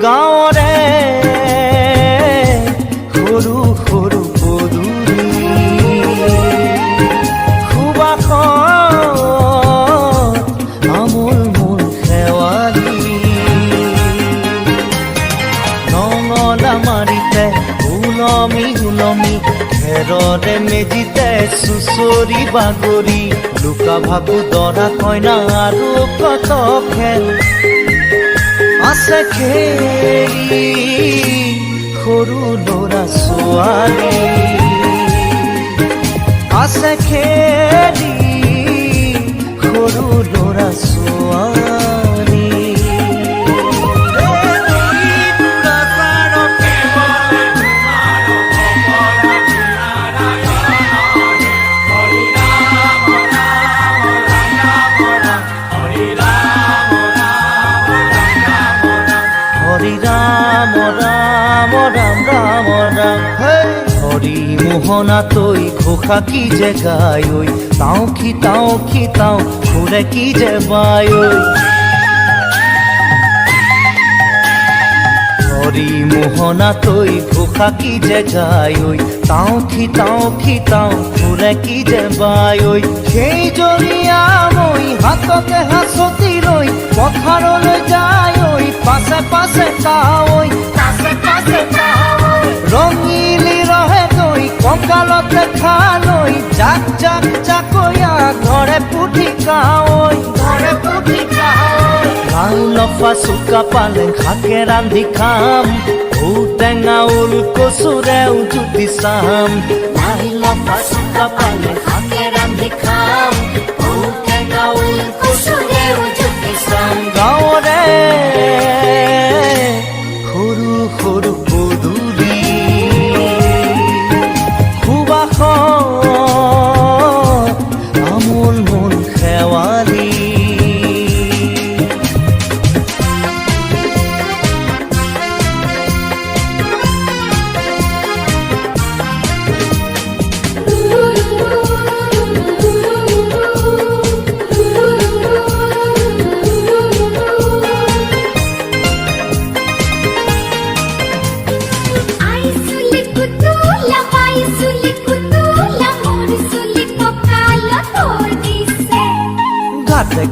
গাঁৱৰে সৰু সৰু পদূলি সুবাসত আমোল মোল শেৱালি নঙলা মাৰিতে ওলমি ওলমি ঘেৰতে মেজিতে চুচৰি বাগৰি লুকা ভাকু দৰা কইনা আৰু কত খেল আছে খেলি সৰু ল'ৰা ছোৱালী আছে খেলি সৰু ল'ৰা ছোৱালী হৰি ৰাম ৰাম ৰাম ৰাম ৰাম হৰি মোহনা তৈ ঘোষা কি যে গায় ঐ তাও ঘুরে কি যে বায় হরি মোহনা তৈ ঘোষা কি যে গায় ঐ তাও ঘুরে কি যে বায় সেই জৰিয়া মই হাততে হাঁচতি লৈ পথাৰলৈ যায় পাছে পাছে ৰঙিলি ৰহে তৈ কঁকালতে খালৈ জাক জাকৈয়া ঘৰে পুঠি লাও লফা চুকা পালেং শাকে ৰান্ধি খাম ঔটেঙা ওল কচুৰেও জুতি চাম লাই লফা চুকা পালেং শাকে ৰান্ধি খাম ঔটেঙা ওল কচুৰেও জুতি চাম গাঁৱৰে সৰু সৰু পদূলি সুবাসত আমোল মোল শেৱালি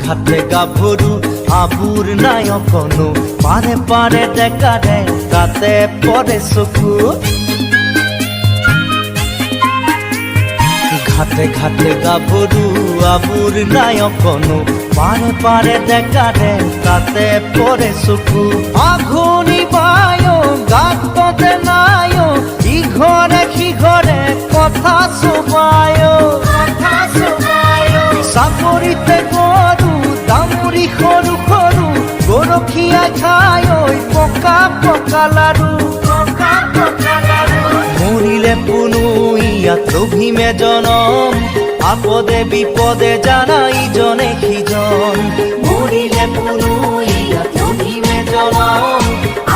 ঘাটে গাভৰু আবুৰ নাই অকণো পাৰে পাৰে ডেকাৰে তাতে পৰে চকু ঘাটে গাভৰু আবুৰ নাই অকণো পাৰে পাৰে ডেকাৰে তাতে পৰে চকু আঘোণি বায় গাততে নাই ইঘৰে সিঘৰে কথা চবায় চাপৰিতে গৰু তামুৰি সৰু সৰু গৰখীয়া খায় পকা পকা লাৰু মৰিলে পুনু ইয়াত লভিমে জনম আপদে বিপদে জানা ইজনে সিজন মৰিলে পুনু ইয়াত লভিমে জনম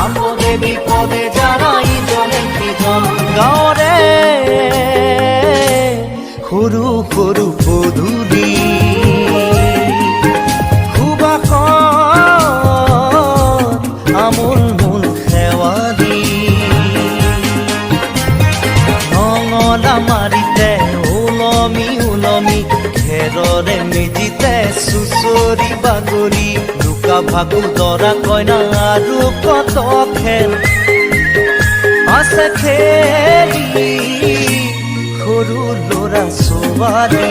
আপদে বিপদে জানা ইজনে সিজন গাঁৱৰে সৰু সৰু পদূলি সুবাসত আমোল মোল শেৱালি নঙলা মাৰিতে ওলমি ওলমি ঘেৰৰে মেজিতে চুচৰি বাগৰি লুকা ভাকু দৰা কইনা আৰু কত খেল আছে খেলি সৰু ল'ৰা ছোৱালী